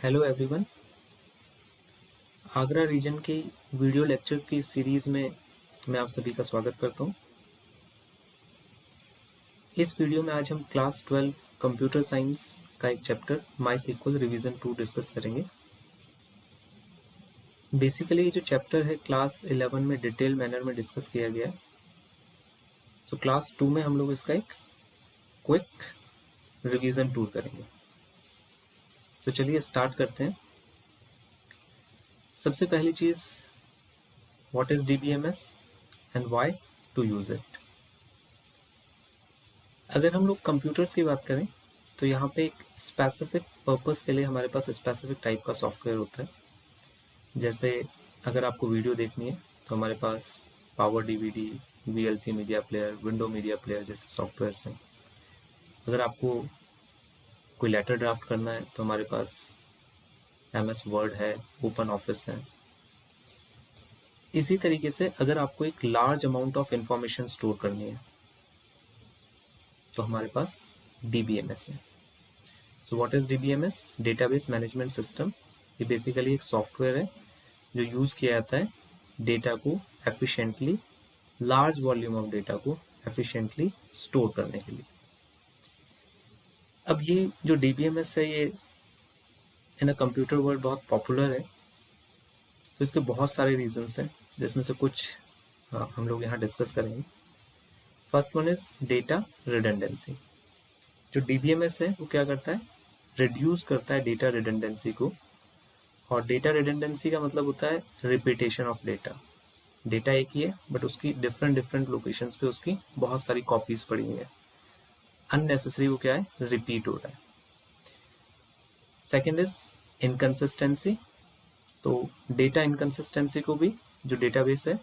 Hello everyone. Agra region की video lectures की सीरीज़ में मैं आप सभी का स्वागत करता हूं। इस वीडियो में आज हम क्लास 12 कंप्यूटर साइंस का एक चैप्टर माई-एसक्यूएल रिवीजन 2 डिस्कस करेंगे। बेसिकली ये जो चैप्टर है क्लास 11 में डिटेल मैनर में डिस्कस किया गया है। तो क्लास 2 में हम लोग इसका एक क्विक रिवीजन टूर करेंगे। तो चलिए स्टार्ट करते हैं। सबसे पहली चीज़, what is DBMS and why to use it. अगर हम लोग कंप्यूटर्स की बात करें तो यहाँ पे एक स्पेसिफिक पर्पस के लिए हमारे पास स्पेसिफिक टाइप का सॉफ्टवेयर होता है। जैसे अगर आपको वीडियो देखनी है तो हमारे पास power DVD, VLC media player, window media player जैसे सॉफ्टवेयर्स हैं। अगर आपको कोई लेटर ड्राफ्ट करना है तो हमारे पास MS वर्ड है, ओपन ऑफिस है। इसी तरीके से अगर आपको एक large amount of information store करनी है तो हमारे पास DBMS है। So what is DBMS? Database management system. ये बेसिकली एक सॉफ्टवेयर है जो यूज़ किया जाता है डेटा को efficiently, large volume of data को एफिशिएंटली स्टोर करने के लिए। अब ये जो DBMS है ये इन अ कंप्यूटर वर्ल्ड बहुत पॉपुलर है। तो इसके बहुत सारे रीजंस हैं जिसमें से कुछ हम लोग यहाँ डिस्कस करेंगे। First one is data redundancy. जो DBMS है वो क्या करता है? रिड्यूस करता है डेटा रिडंडेंसी को। और डेटा रिडंडेंसी का मतलब होता है रिपीटेशन ऑफ डेटा। डेटा एक ही है बट उसकी डिफरेंट लोकेशंस पे उसकी बहुत सारी कॉपीज पड़ी हुई है। अननेसेसरी वो क्या है? रिपीट हो रहा है। Second is inconsistency. तो डेटा इनकंसिस्टेंसी को भी जो डेटाबेस है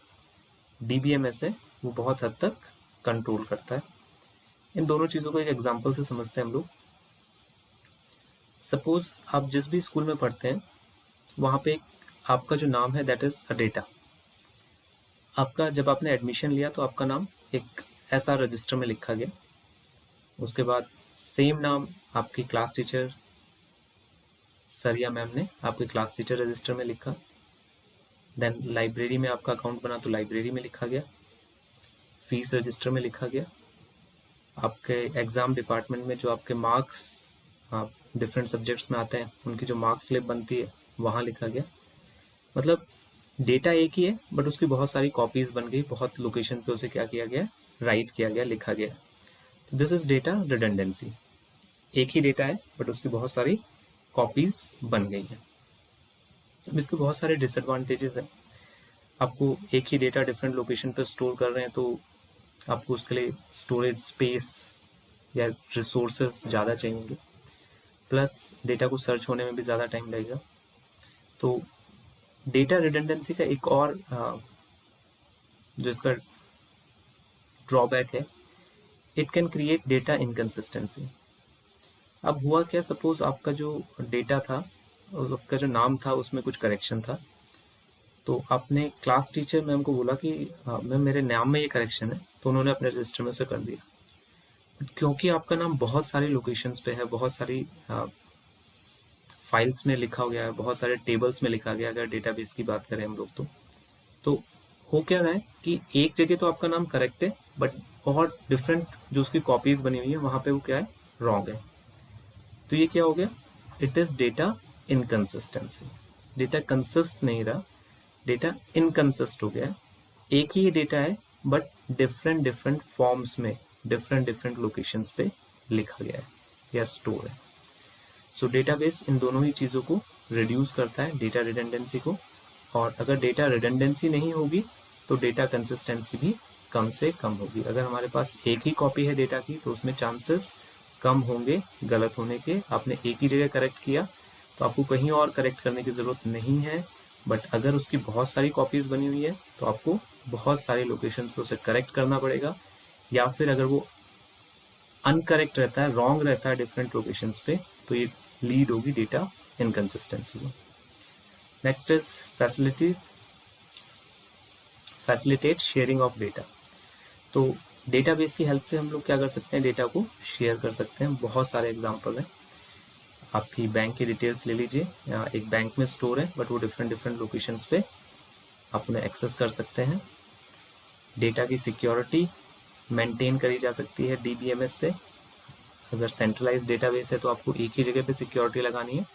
DBMS है वो बहुत हद तक कंट्रोल करता है। इन दोनों चीज़ों को एक एग्जांपल से समझते हैं हम लोग। सपोज आप जिस भी स्कूल में पढ़ते हैं वहाँ पे आपका जो नाम है दैट इज़ अ डेटा। आपका जब आपने एडमिशन लिया तो आपका नाम एक ऐसा रजिस्टर में लिखा गया। उसके बाद सेम नाम आपकी क्लास टीचर सर या मैम ने आपके क्लास टीचर रजिस्टर में लिखा। देन लाइब्रेरी में आपका अकाउंट बना तो लाइब्रेरी में लिखा गया। फीस रजिस्टर में लिखा गया। आपके एग्ज़ाम डिपार्टमेंट में जो आपके मार्क्स डिफरेंट सब्जेक्ट्स में आते हैं उनकी जो मार्क्स स्लिप बनती है वहाँ लिखा गया। मतलब डेटा एक ही है बट उसकी बहुत सारी कॉपीज़ बन गई, बहुत लोकेशन पे उसे क्या किया गया? राइट किया गया, लिखा गया। तो दिस इज़ डेटा रिडंडेंसी। एक ही डेटा है बट उसकी बहुत सारी कॉपीज़ बन गई है। अब इसके बहुत सारे डिसएडवांटेजेस हैं। आपको एक ही डेटा डिफरेंट लोकेशन पर स्टोर कर रहे हैं तो आपको उसके लिए स्टोरेज स्पेस या रिसोर्सेज ज़्यादा चाहिए, प्लस डेटा को सर्च होने में भी ज़्यादा टाइम लगेगा। तो डेटा रिडंडेंसी का एक और जो इसका ड्रॉबैक है, it can create data inconsistency. अब हुआ क्या, सपोज आपका जो डेटा था, आपका जो नाम था उसमें कुछ करेक्शन था, तो आपने क्लास टीचर मैम को बोला कि मैम मेरे नाम में ये करेक्शन है, तो उन्होंने अपने रजिस्टर में उसे कर दिया। बट क्योंकि आपका नाम बहुत सारी लोकेशंस पे है, बहुत सारी फाइल्स में लिखा गया है, बहुत सारे टेबल्स में लिखा गया, अगर डेटाबेस की बात करें हम लोग तो हो क्या रहा है कि एक जगह तो आपका नाम करेक्ट है बट और डिफरेंट जो उसकी कॉपीज बनी हुई है वहाँ पे वो क्या है? रॉन्ग है। तो ये क्या हो गया? It is data inconsistency. Data consist नहीं रहा, डेटा इनकन्सिस्ट हो गया। एक ही डेटा है बट डिफरेंट फॉर्म्स में डिफरेंट लोकेशंस पे लिखा गया है या स्टोर है। सो डेटाबेस इन दोनों ही चीज़ों को रिड्यूस करता है, डेटा रिडंडेंसी को। और अगर डेटा रिडंडेंसी नहीं होगी तो डेटा कंसिस्टेंसी भी कम से कम होगी। अगर हमारे पास एक ही कॉपी है डेटा की तो उसमें चांसेस कम होंगे गलत होने के। आपने एक ही जगह करेक्ट किया तो आपको कहीं और करेक्ट करने की ज़रूरत नहीं है। बट अगर उसकी बहुत सारी कॉपीज़ बनी हुई है तो आपको बहुत सारे लोकेशन पे उसे करेक्ट करना पड़ेगा, या फिर अगर वो अनकरेक्ट रहता है, रॉन्ग रहता है डिफरेंट लोकेशंस पे, तो ये लीड होगी डेटा इनकन्सिस्टेंसी को। Next is facilitate sharing of data. तो डेटाबेस की हेल्प से हम लोग क्या कर सकते हैं? डेटा को शेयर कर सकते हैं। बहुत सारे एग्जांपल हैं। आपकी बैंक की डिटेल्स ले लीजिए, या एक बैंक में स्टोर है बट वो डिफरेंट लोकेशंस पे आप उन्हें एक्सेस कर सकते हैं। डेटा की सिक्योरिटी मेंटेन करी जा सकती है DBMS से। अगर सेंट्रलाइज डेटाबेस है तो आपको एक ही जगह पे सिक्योरिटी लगानी है,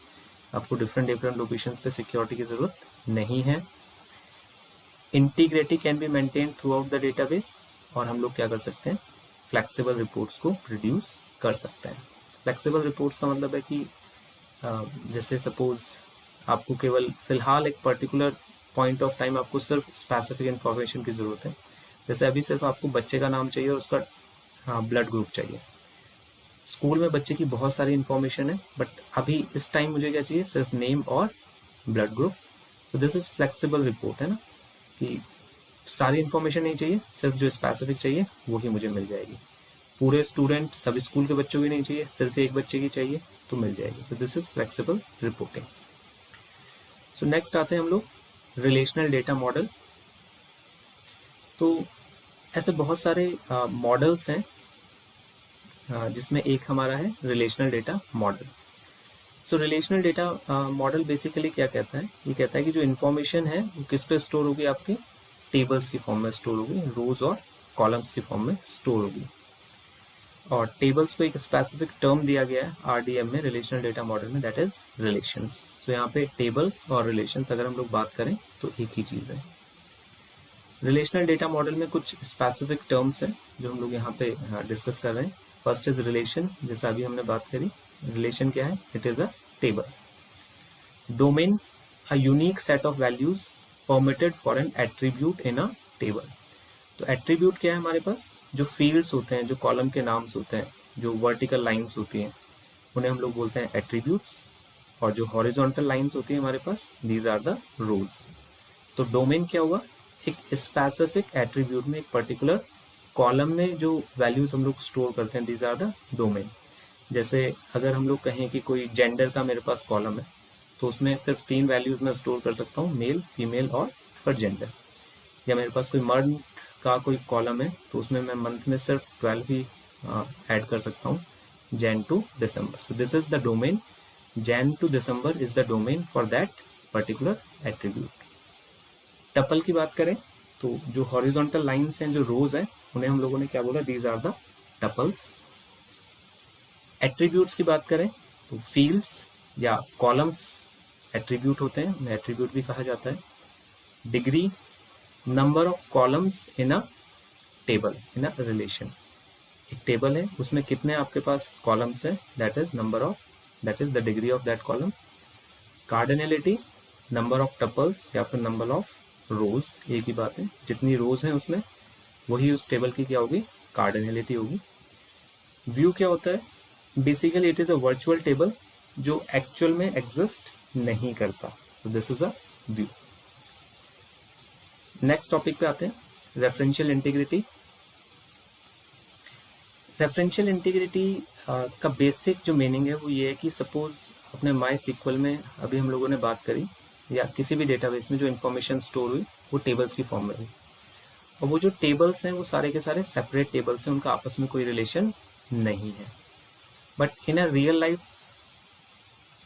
आपको डिफरेंट लोकेशंस पे सिक्योरिटी की ज़रूरत नहीं है। Integrity can be maintain through out the database, और हम लोग क्या कर सकते हैं, फ्लेक्सिबल रिपोर्ट्स को प्रोड्यूस कर सकते हैं। फ्लेक्सिबल रिपोर्ट्स का मतलब है कि जैसे सपोज आपको केवल फिलहाल एक पर्टिकुलर पॉइंट ऑफ टाइम आपको सिर्फ स्पेसिफिक इन्फॉर्मेशन की ज़रूरत है। जैसे अभी सिर्फ आपको बच्चे का नाम चाहिए और उसका ब्लड ग्रुप चाहिए। स्कूल में बच्चे की बहुत सारी इन्फॉर्मेशन है, बट अभी इस टाइम मुझे क्या चाहिए, सिर्फ नेम और ब्लड ग्रुप। तो दिस इज फ्लेक्सिबल रिपोर्ट, है ना, कि सारी इन्फॉर्मेशन नहीं चाहिए, सिर्फ जो स्पेसिफिक चाहिए वो ही मुझे मिल जाएगी। पूरे स्टूडेंट सभी स्कूल के बच्चों की नहीं चाहिए, सिर्फ एक बच्चे की चाहिए तो मिल जाएगी। तो this is flexible reporting. So next आते हैं हम लोग रिलेशनल डेटा मॉडल। तो ऐसे बहुत सारे मॉडल्स हैं, जिसमें एक हमारा है रिलेशनल डेटा मॉडल। सो रिलेशनल डेटा मॉडल बेसिकली क्या कहता है, ये कहता है कि जो इन्फॉर्मेशन है वो किस पे स्टोर होगी, आपके टेबल्स की फॉर्म में स्टोर होगी, रोज और कॉलम्स की फॉर्म में स्टोर होगी। और टेबल्स को एक स्पेसिफिक टर्म दिया गया है RDM में, रिलेशनल डेटा मॉडल में, दैट इज रिलेशंस। सो यहाँ पे टेबल्स और रिलेशंस अगर हम लोग बात करें तो एक ही चीज़ है। रिलेशनल डेटा मॉडल में कुछ स्पेसिफिक टर्म्स हैं जो हम लोग यहाँ पे डिस्कस कर रहे हैं। फर्स्ट इज रिलेशन, जैसा अभी हमने बात करी। रिलेशन क्या है, it is a table. Domain, a unique set of values permitted for an attribute in a table. तो एट्रीब्यूट क्या है हमारे पास, जो फील्ड्स होते हैं, जो कॉलम के नाम्स होते हैं, जो वर्टिकल लाइंस होती हैं, उन्हें हम लोग बोलते हैं एट्रीब्यूट्स। और जो हॉरिजॉन्टल लाइंस होती है हमारे पास, दीज आर द रोज। तो डोमेन क्या हुआ, एक स्पेसिफिक एट्रीब्यूट में, एक पर्टिकुलर कॉलम में जो वैल्यूज हम लोग स्टोर करते हैं, दीज आर द डोमेन। जैसे अगर हम लोग कहें कि कोई जेंडर का मेरे पास कॉलम है, तो उसमें सिर्फ 3 वैल्यूज मैं स्टोर कर सकता हूँ, मेल, फीमेल और थर्ड जेंडर। या मेरे पास कोई मंथ का कोई कॉलम है, तो उसमें मैं मंथ में सिर्फ 12 ही ऐड कर सकता हूँ, Jan to December. So this is the domain, Jan to December is the domain for that particular attribute. Tuple की बात करें तो जो हॉरिजॉन्टल लाइंस हैं, जो रोज हैं, उन्हें हम लोगों ने क्या बोला, these are the tuples. Attributes की बात करें तो फील्ड्स या कॉलम्स एट्रीब्यूट होते हैं, उन्हें एट्रीब्यूट भी कहा जाता है। Degree, number of columns in a table, in a relation. एक टेबल है, उसमें कितने आपके पास कॉलम्स हैं, that is number of, that is the degree of that column. Cardinality, number of tuples या फिर नंबर ऑफ रोज, एक ही बात है, जितनी रोज हैं उसमें वही उस टेबल की क्या होगी, कार्डिनलिटी होगी। व्यू क्या होता है, basically it is a virtual table जो एक्चुअल में एग्जिस्ट नहीं करता। तो this is a view. Next topic पे आते हैं, रेफरेंशियल इंटीग्रिटी। रेफरेंशियल इंटीग्रिटी का बेसिक जो मीनिंग है वो ये है कि सपोज अपने माई सिक्वल में अभी हम लोगों ने बात करी, या किसी भी डेटाबेस में जो इन्फॉर्मेशन स्टोर हुई वो टेबल्स की फॉर्म में हुई, और वो जो टेबल्स हैं वो सारे के सारे सेपरेट टेबल्स हैं, उनका आपस में कोई रिलेशन नहीं है। But in a real life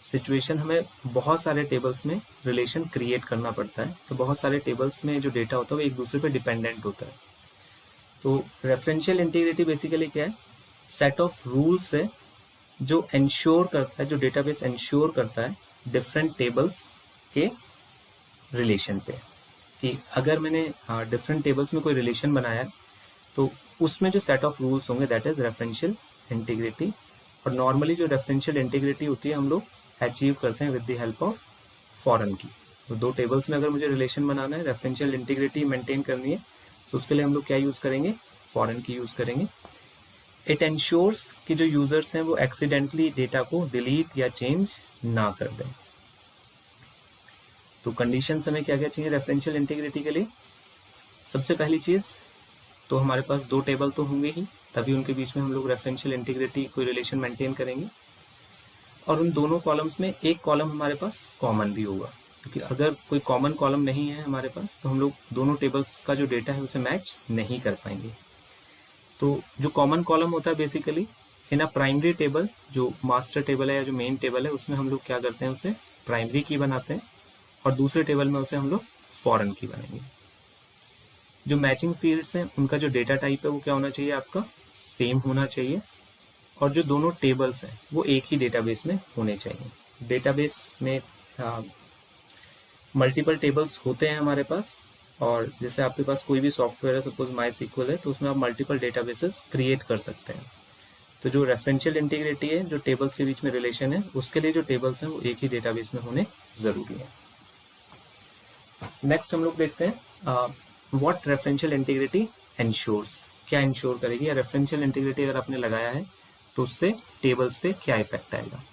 situation हमें बहुत सारे टेबल्स में रिलेशन क्रिएट करना पड़ता है। तो बहुत सारे टेबल्स में जो डेटा होता है वो एक दूसरे पे डिपेंडेंट होता है। तो रेफरेंशियल इंटीग्रिटी बेसिकली क्या है, सेट ऑफ रूल्स है जो एंश्योर करता है, जो डेटाबेस एंश्योर करता है डिफरेंट टेबल्स के रिलेशन पे, कि अगर मैंने डिफरेंट टेबल्स में कोई रिलेशन बनाया है तो उसमें जो सेट ऑफ रूल्स होंगे दैट इज रेफरेंशियल इंटीग्रिटी। और नॉर्मली जो रेफरेंशियल इंटीग्रिटी होती है हम लोग अचीव करते हैं with the help of foreign की। तो दो टेबल्स में अगर मुझे रिलेशन बनाना है, रेफरेंशियल इंटीग्रिटी मेंटेन करनी है, तो उसके लिए हम लोग क्या यूज़ करेंगे, फॉरेन की यूज़ करेंगे। इट एंश्योर्स कि जो यूजर्स हैं वो एक्सीडेंटली डेटा को डिलीट या चेंज ना कर दें। तो कंडीशन हमें क्या क्या चाहिए रेफरेंशियल इंटीग्रिटी के लिए। सबसे पहली चीज़ तो हमारे पास 2 टेबल तो होंगे ही, तभी उनके बीच में हम लोग रेफरेंशियल इंटीग्रिटी कोई रिलेशन मेंटेन करेंगे। और उन दोनों कॉलम्स में एक कॉलम हमारे पास कॉमन भी होगा, क्योंकि अगर कोई कॉमन कॉलम नहीं है हमारे पास तो हम लोग दोनों टेबल्स का जो डेटा है उसे मैच नहीं कर पाएंगे। तो जो कॉमन कॉलम होता है basically in a primary table, जो मास्टर टेबल है या जो मेन टेबल है, उसमें हम लोग क्या करते हैं, उसे प्राइमरी की बनाते हैं, और दूसरे टेबल में उसे हम लोग फॉरेन की बनाएंगे। जो मैचिंग फील्ड्स हैं उनका जो डेटा टाइप है वो क्या होना चाहिए, आपका सेम होना चाहिए, और जो दोनों टेबल्स हैं वो एक ही डेटाबेस में होने चाहिए। डेटाबेस में मल्टीपल टेबल्स होते हैं हमारे पास, और जैसे आपके पास कोई भी सॉफ्टवेयर है, सपोज माई सीक्वल है, तो उसमें आप मल्टीपल डेटाबेसेस क्रिएट कर सकते हैं। तो जो रेफरेंशियल इंटीग्रिटी है, जो टेबल्स के बीच में रिलेशन है, उसके लिए जो टेबल्स हैं वो एक ही डेटाबेस में होने ज़रूरी है। नेक्स्ट हम लोग देखते हैं व्हाट रेफरेंशियल इंटीग्रिटी एंश्योर्स, क्या इंश्योर करेगी, या रेफरेंशियल इंटीग्रिटी अगर आपने लगाया है तो उससे टेबल्स पे क्या इफेक्ट आएगा।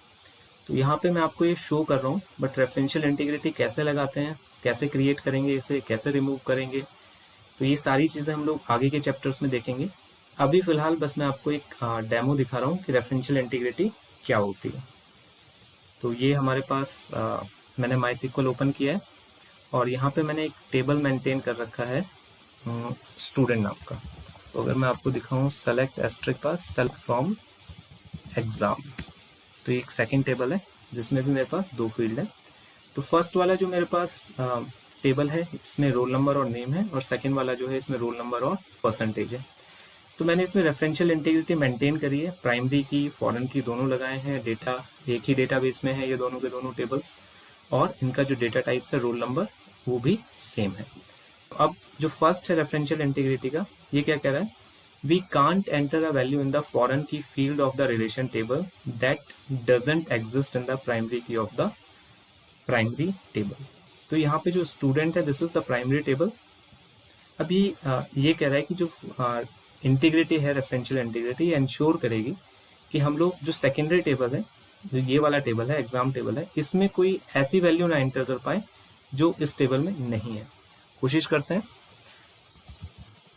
तो यहाँ पे मैं आपको ये शो कर रहा हूँ, बट रेफरेंशियल इंटीग्रिटी कैसे लगाते हैं, कैसे क्रिएट करेंगे, इसे कैसे रिमूव करेंगे, तो ये सारी चीज़ें हम लोग आगे के चैप्टर्स में देखेंगे। अभी फिलहाल बस मैं आपको एक डेमो दिखा रहा हूँ कि रेफरेंशियल इंटीग्रिटी क्या होती है। तो ये हमारे पास मैंने माई सीक्वल ओपन किया है, और यहाँ पे मैंने एक टेबल मेंटेन कर रखा है स्टूडेंट नाम का। तो अगर मैं आपको दिखाऊँ, select asterisk pass self from exam, तो ये एक सेकंड टेबल है जिसमें भी मेरे पास 2 फील्ड है। तो फर्स्ट वाला जो मेरे पास टेबल है, इसमें रोल नंबर और नेम है, और सेकंड वाला जो है इसमें रोल नंबर और परसेंटेज है। तो मैंने इसमें रेफरेंशियल इंटीग्रिटी मेंटेन करी है, प्राइमरी की, फॉरेन की दोनों लगाए हैं, डेटा एक ही डेटाबेस में है ये दोनों के दोनों टेबल्स, और इनका जो डेटा टाइप्स है, रोल नंबर, वो भी सेम है। अब जो फर्स्ट है रेफरेंशियल इंटीग्रिटी का, ये क्या कह रहा है, we can't enter a value in the foreign key field of the relation table that doesn't exist in the primary key of the primary table. तो यहाँ पे जो स्टूडेंट है, this is the primary table. अभी ये कह रहा है कि जो इंटीग्रिटी है, रेफरेंशियल इंटीग्रिटी, इंश्योर करेगी कि हम लोग जो सेकेंडरी टेबल है, जो ये वाला टेबल है, एग्जाम टेबल है, इसमें कोई ऐसी वैल्यू ना एंटर कर पाए जो इस टेबल में नहीं है। कोशिश करते हैं,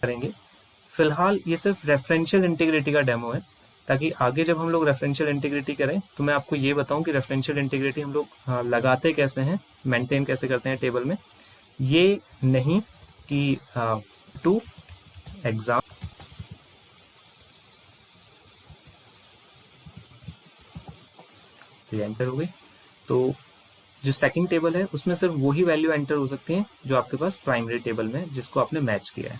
करेंगे। फिलहाल ये सिर्फ रेफरेंशियल इंटीग्रिटी का डेमो है, ताकि आगे जब हम लोग रेफरेंशियल इंटीग्रिटी करें तो मैं आपको ये बताऊं कि रेफरेंशियल इंटीग्रिटी हम लोग लगाते कैसे हैं, मेंटेन कैसे करते हैं टेबल में। ये नहीं कि टू एग्जाम एंटर हो गई, तो जो सेकंड टेबल है उसमें सिर्फ वही वैल्यू एंटर हो सकती है जो आपके पास प्राइमरी टेबल में जिसको आपने मैच किया है।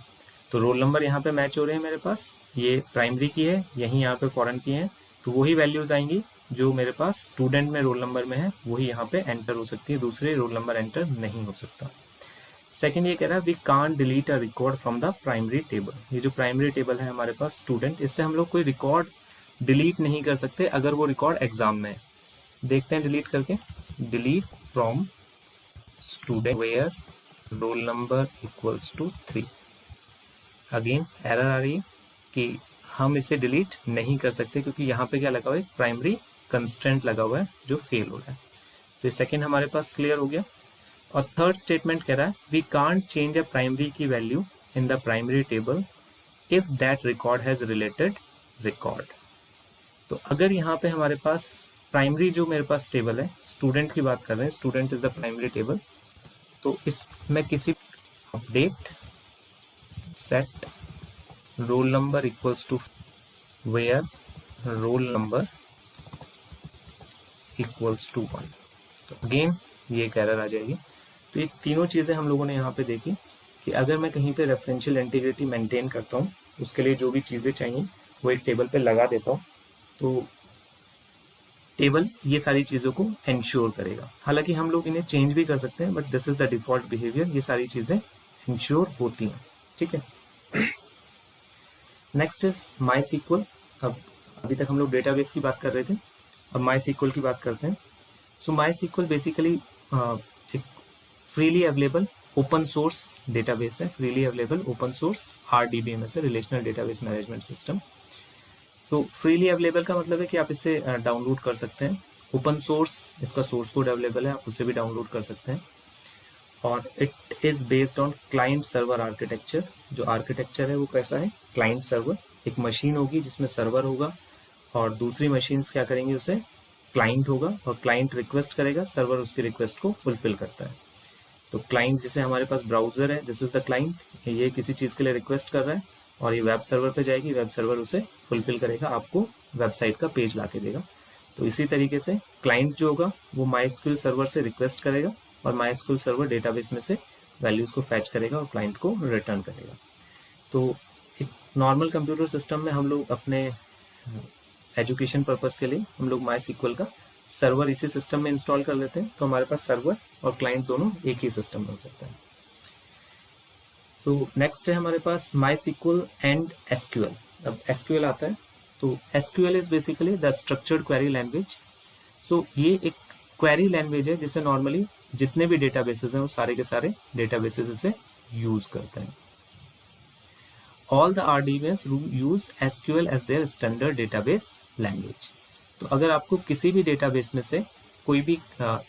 तो रोल नंबर यहाँ पे मैच हो रहे हैं मेरे पास, ये प्राइमरी की है, यहीं यहाँ पे फॉरेन की है, तो वही वैल्यूज आएंगी जो मेरे पास स्टूडेंट में रोल नंबर में है, वही यहाँ पे एंटर हो सकती है, दूसरे रोल नंबर एंटर नहीं हो सकता। सेकंड ये कह रहा है we can't delete a record from the primary table. ये जो प्राइमरी टेबल है हमारे पास स्टूडेंट, इससे हम लोग कोई रिकॉर्ड डिलीट नहीं कर सकते अगर वो रिकॉर्ड एग्जाम में है। देखते हैं डिलीट करके, delete from student where roll number equals to 3। Again error आ रही है कि हम इसे डिलीट नहीं कर सकते क्योंकि यहाँ पे क्या लगा हुआ है, प्राइमरी कंस्ट्रेंट लगा हुआ है जो फेल हो रहा है। तो सेकंड हमारे पास क्लियर हो गया। और थर्ड स्टेटमेंट कह रहा है we can't change a primary key value in the primary table if that record has related record. तो अगर यहाँ पे हमारे पास प्राइमरी जो मेरे पास टेबल है, स्टूडेंट की बात कर रहे हैं, student is the primary table, तो इसमें किसी update set roll number equals to where roll number equals to 1, तो अगेन ये एक एरर आ जाएगी। तो ये तीनों चीज़ें हम लोगों ने यहाँ पे देखी कि अगर मैं कहीं पे रेफरेंशियल इंटीग्रिटी मेंटेन करता हूँ, उसके लिए जो भी चीज़ें चाहिए वो एक टेबल पे लगा देता हूँ, तो टेबल ये सारी चीज़ों को इंश्योर करेगा। हालांकि हम लोग इन्हें चेंज भी कर सकते हैं, but this is the default behaviour, ये सारी चीज़ें इंश्योर होती हैं। ठीक है, नेक्स्ट इज माई सीक्वल। अब अभी तक हम लोग डेटाबेस की बात कर रहे थे, अब माई सीक्वल की बात करते हैं। सो माई सीक्वल बेसिकली एक freely available open source database है, freely available open source RDBMS है, रिलेशनल डेटाबेस मैनेजमेंट सिस्टम। तो फ्रीली अवेलेबल का मतलब है कि आप इसे डाउनलोड कर सकते हैं, ओपन सोर्स इसका सोर्स कोड अवेलेबल है, आप उसे भी डाउनलोड कर सकते हैं। और it is based on client server architecture. जो आर्किटेक्चर है वो कैसा है, क्लाइंट सर्वर, एक मशीन होगी जिसमें सर्वर होगा और दूसरी मशीन्स क्या करेंगी, उसे क्लाइंट होगा और क्लाइंट रिक्वेस्ट करेगा, सर्वर उसकी रिक्वेस्ट को फुलफिल करता है। तो क्लाइंट जैसे हमारे पास ब्राउजर है, दिस इज द क्लाइंट, ये किसी चीज़ के लिए रिक्वेस्ट कर रहा है और ये वेब सर्वर पे जाएगी, वेब सर्वर उसे फुलफिल करेगा, आपको वेबसाइट का पेज ला के देगा। तो इसी तरीके से क्लाइंट जो होगा वो MySQL सर्वर से रिक्वेस्ट करेगा और MySQL सर्वर डेटाबेस में से वैल्यूज़ को फैच करेगा और क्लाइंट को रिटर्न करेगा। तो एक नॉर्मल कंप्यूटर सिस्टम में हम लोग अपने एजुकेशन पर्पस के लिए हम लोग MySQL का सर्वर इसी सिस्टम में इंस्टॉल कर लेते हैं, तो हमारे पास सर्वर और क्लाइंट दोनों एक ही सिस्टम में हो जाता है। तो नेक्स्ट है हमारे पास MySQL एंड SQL। अब SQL आता है, तो SQL is basically the structured query language. So ये एक क्वेरी लैंग्वेज है जिसे नॉर्मली जितने भी डेटाबेसेस हैं वो सारे के सारे डेटाबेसेस इसे यूज करते हैं। All the RDBMS use SQL as their standard database language. तो अगर आपको किसी भी डेटाबेस में से कोई भी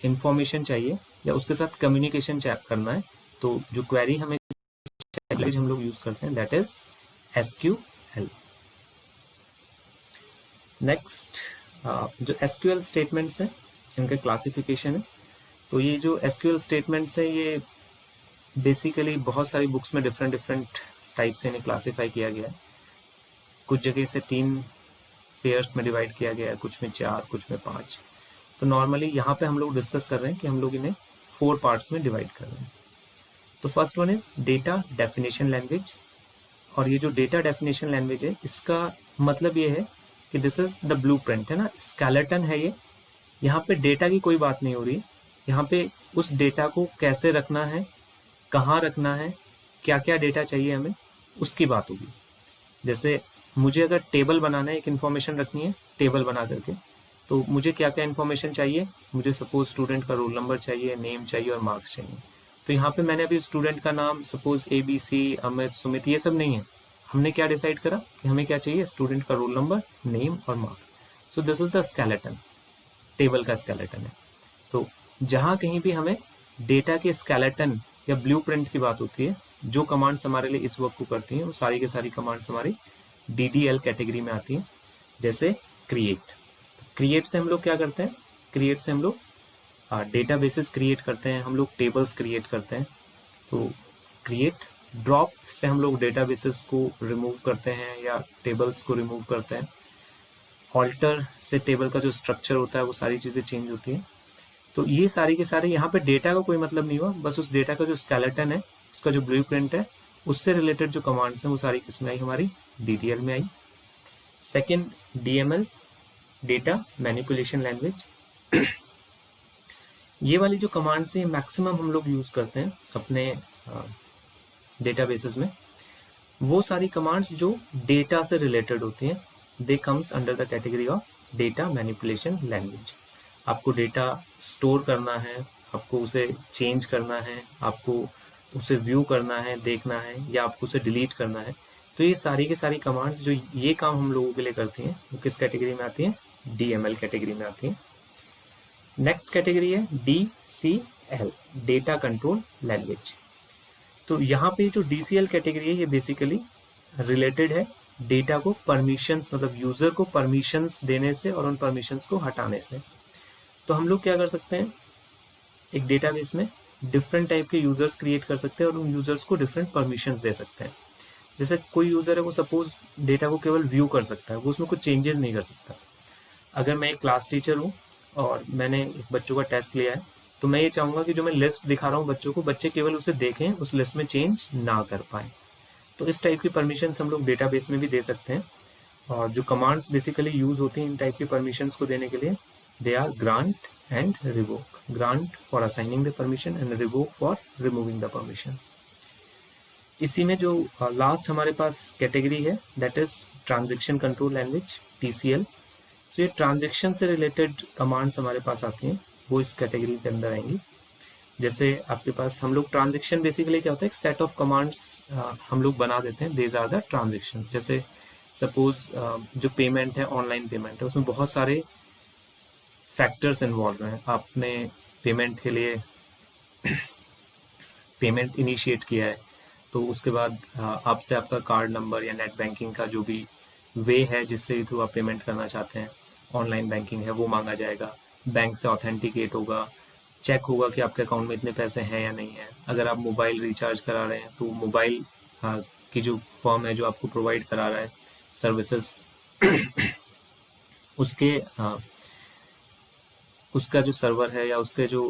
इंफॉर्मेशन चाहिए या उसके साथ कम्युनिकेशन करना है, तो जो क्वेरी हमें लैंग्वेज हम लोग यूज करते हैं दैट इज SQL। नेक्स्ट जो SQL स्टेटमेंट्स हैं इनका क्लासिफिकेशन है। तो ये जो SQL स्टेटमेंट्स है ये बेसिकली बहुत सारी बुक्स में डिफरेंट टाइप से इन्हें क्लासीफाई किया गया है। कुछ जगह से 3 पेयर्स में डिवाइड किया गया है, कुछ में 4, कुछ में 5। तो नॉर्मली यहाँ पे हम लोग डिस्कस कर रहे हैं कि हम लोग इन्हें 4 पार्ट्स में डिवाइड कर रहे हैं। तो first one is data definition language. और ये जो डेटा डेफिनेशन लैंग्वेज है इसका मतलब ये है कि दिस इज द ब्लूप्रिंट, है ना, स्केलेटन है ये। यहाँ पे डेटा की कोई बात नहीं हो रही है, यहाँ पे उस डेटा को कैसे रखना है, कहाँ रखना है, क्या क्या डेटा चाहिए हमें, उसकी बात होगी। जैसे मुझे अगर टेबल बनाना है, एक इन्फॉर्मेशन रखनी है टेबल बना करके, तो मुझे क्या क्या इन्फॉर्मेशन चाहिए, मुझे सपोज स्टूडेंट का रोल नंबर चाहिए, नेम चाहिए और मार्क्स चाहिए। तो यहाँ पे मैंने अभी स्टूडेंट का नाम सपोज ABC, अमित, सुमित ये सब नहीं है। हमने क्या डिसाइड करा कि हमें क्या चाहिए, स्टूडेंट का रोल नंबर, नेम और marks. So this is the skeleton, table का स्केलेटन है। तो जहाँ कहीं भी हमें डेटा के स्केलेटन या ब्लूप्रिंट की बात होती है, जो कमांड्स हमारे लिए इस वर्क को करती हैं वो सारी की सारी कमांड्स हमारी DDL कैटेगरी में आती हैं। जैसे क्रिएट, क्रिएट से हम लोग क्या करते हैं, क्रिएट से हम लोग डेटाबेसेस क्रिएट करते हैं, हम लोग टेबल्स क्रिएट करते हैं। तो क्रिएट, ड्रॉप से हम लोग डेटाबेसेस को रिमूव करते हैं या टेबल्स को रिमूव करते हैं। ऑल्टर से टेबल का जो स्ट्रक्चर होता है वो सारी चीज़ें चेंज होती हैं। तो ये सारी के सारे, यहाँ पे डेटा का कोई मतलब नहीं हुआ, बस उस डेटा का जो स्केलेटन है, उसका जो ब्लूप्रिंट है, उससे रिलेटेड जो कमांड्स हैं वो सारी किसमें आई, हमारी DDL में आई। Second DML, data manipulation language. ये वाली जो कमांड्स हैं मैक्सिमम हम लोग यूज करते हैं अपने डेटाबेसेस में। वो सारी कमांड्स जो डेटा से रिलेटेड होती हैं, they comes under the category of data manipulation language. आपको डेटा स्टोर करना है, आपको उसे चेंज करना है, आपको उसे व्यू करना है, देखना है, या आपको उसे डिलीट करना है। तो ये सारी की सारी कमांड्स जो ये काम हम लोगों के लिए करती हैं वो किस कैटेगरी में आती हैं, DML कैटेगरी में आती हैं। नेक्स्ट कैटेगरी है DCL, डेटा कंट्रोल लैंग्वेज। तो यहाँ पे जो DCL कैटेगरी है ये बेसिकली रिलेटेड है डेटा को परमिशंस, मतलब यूजर को परमिशंस देने से और उन परमिशंस को हटाने से। तो हम लोग क्या कर सकते हैं, एक डेटाबेस में डिफरेंट टाइप के यूजर्स क्रिएट कर सकते हैं और उन यूजर्स को डिफरेंट परमिशंस दे सकते हैं। जैसे कोई यूजर है वो सपोज डेटा को केवल व्यू कर सकता है, वो उसमें कुछ चेंजेस नहीं कर सकता। अगर मैं एक क्लास टीचर हूँ और मैंने एक बच्चों का टेस्ट लिया है, तो मैं ये चाहूँगा कि जो मैं लिस्ट दिखा रहा हूँ बच्चों को, बच्चे केवल उसे देखें, उस लिस्ट में चेंज ना कर पाए। तो इस टाइप की परमिशंस हम लोग डेटाबेस में भी दे सकते हैं। और जो कमांड्स बेसिकली यूज होती हैं इन टाइप की परमिशंस को देने के लिए, they are grant and revoke. Grant for assigning the permission and revoke for removing the permission. इसी में जो लास्ट हमारे पास कैटेगरी है that is transaction control language, TCL। So ये ट्रांजेक्शन से रिलेटेड कमांड्स हमारे पास आती हैं, वो इस कैटेगरी के अंदर आएंगी। जैसे आपके पास हम लोग ट्रांजेक्शन बेसिकली क्या होता है, एक सेट ऑफ कमांड्स हम लोग बना देते हैं, देज आर द ट्रांजेक्शन। जैसे सपोज जो पेमेंट है, ऑनलाइन पेमेंट है, उसमें बहुत सारे फैक्टर्स इन्वॉल्व हैं। आपने पेमेंट के लिए पेमेंट इनिशिएट किया है, तो उसके बाद आपसे आपका कार्ड नंबर या नेट बैंकिंग का जो भी वे है जिससे थ्रू आप पेमेंट करना चाहते हैं, ऑनलाइन बैंकिंग है, वो मांगा जाएगा। बैंक से ऑथेंटिकेट होगा, चेक होगा कि आपके अकाउंट में इतने पैसे हैं या नहीं है। अगर आप मोबाइल रिचार्ज करा रहे हैं तो मोबाइल की जो फर्म है जो आपको प्रोवाइड करा रहा है सर्विसेज उसके उसका जो सर्वर है या उसके जो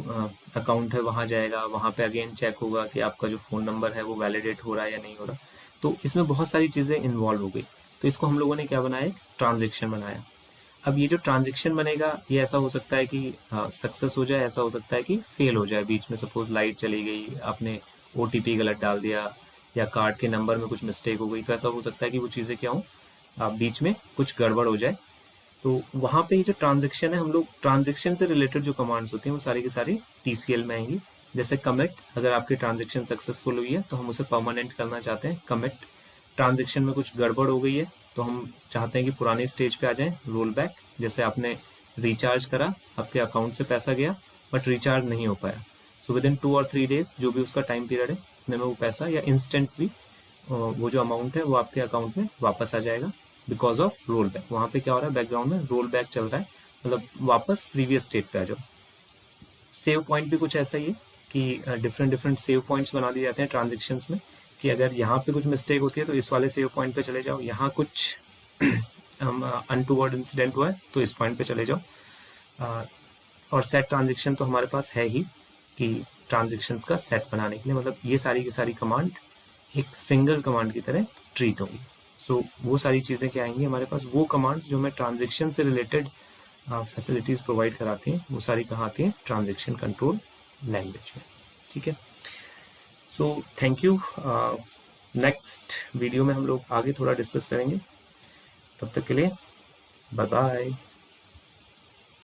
अकाउंट है वहाँ जाएगा, वहाँ पे अगेन चेक होगा कि आपका जो फ़ोन नंबर है वो वैलिडेट हो रहा है या नहीं हो रहा। तो इसमें बहुत सारी चीज़ें इन्वॉल्व हो गई। तो इसको हम लोगों ने क्या बनाया, एक ट्रांजेक्शन बनाया। अब ये जो ट्रांजेक्शन बनेगा ये ऐसा हो सकता है कि सक्सेस हो जाए, ऐसा हो सकता है कि फेल हो जाए। बीच में सपोज लाइट चली गई, आपने ओटीपी गलत डाल दिया या कार्ड के नंबर में कुछ मिस्टेक हो गई, तो ऐसा हो सकता है कि वो चीज़ें क्या हों, बीच में कुछ गड़बड़ हो जाए। तो वहाँ पे ये जो ट्रांजेक्शन है, हम लोग ट्रांजेक्शन से रिलेटेड जो कमांड्स होती हैं वो सारी की सारी TCL में आएंगी। जैसे कमिट, अगर आपकी ट्रांजेक्शन सक्सेसफुल हुई है तो हम उसे परमानेंट करना चाहते हैं, कमिट। ट्रांजेक्शन में कुछ गड़बड़ हो गई है तो हम चाहते हैं कि पुराने स्टेज पे आ जाएं, रोल बैक। जैसे आपने रिचार्ज करा, आपके अकाउंट से पैसा गया बट रिचार्ज नहीं हो पाया, सो विद इन 2 और 3 डेज जो भी उसका टाइम पीरियड है उतने में वो पैसा या इंस्टेंट भी वो जो अमाउंट है वो आपके अकाउंट में वापस आ जाएगा बिकॉज ऑफ रोल बैक। वहाँ पे क्या हो रहा है, बैकग्राउंड में रोल बैक चल रहा है, मतलब वापस प्रीवियस स्टेट पे आ जाओ। सेव पॉइंट भी कुछ ऐसा ही है कि डिफरेंट डिफरेंट सेव पॉइंट्स बना दिए जाते हैं ट्रांजेक्शन्स में, कि अगर यहाँ पे कुछ मिस्टेक होती है तो इस वाले सेव पॉइंट पे चले जाओ, यहाँ कुछ अनटूवर्ड इंसिडेंट हुआ है तो इस पॉइंट पे चले जाओ। और सेट ट्रांजेक्शन तो हमारे पास है ही कि ट्रांजेक्शन्स का सेट बनाने के लिए, मतलब ये सारी की सारी कमांड एक सिंगल कमांड की तरह ट्रीट होगी। सो वो सारी चीज़ें क्या आएंगी हमारे पास, वो कमांड्स जो हमें ट्रांजेक्शन से रिलेटेड फैसिलिटीज़ प्रोवाइड कराती हैं, वो सारी कहाँ आती हैं, ट्रांजेक्शन कंट्रोल लैंग्वेज में। ठीक है, so thank you. Next video में हम लोग आगे थोड़ा डिस्कस करेंगे। तब तक के लिए बाय बाय।